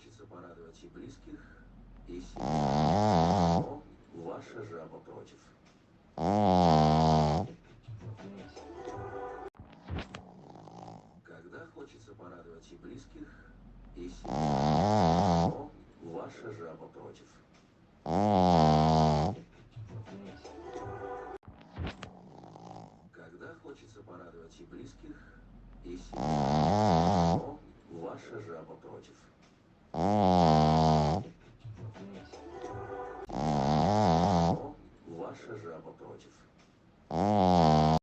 хочется порадовать и близких, и себя, но ваша жаба против. Когда хочется порадовать и близких, и себя, но ваша жаба против. Когда хочется порадовать и близких, и себя, но ваша жаба против. Но ваша жаба против.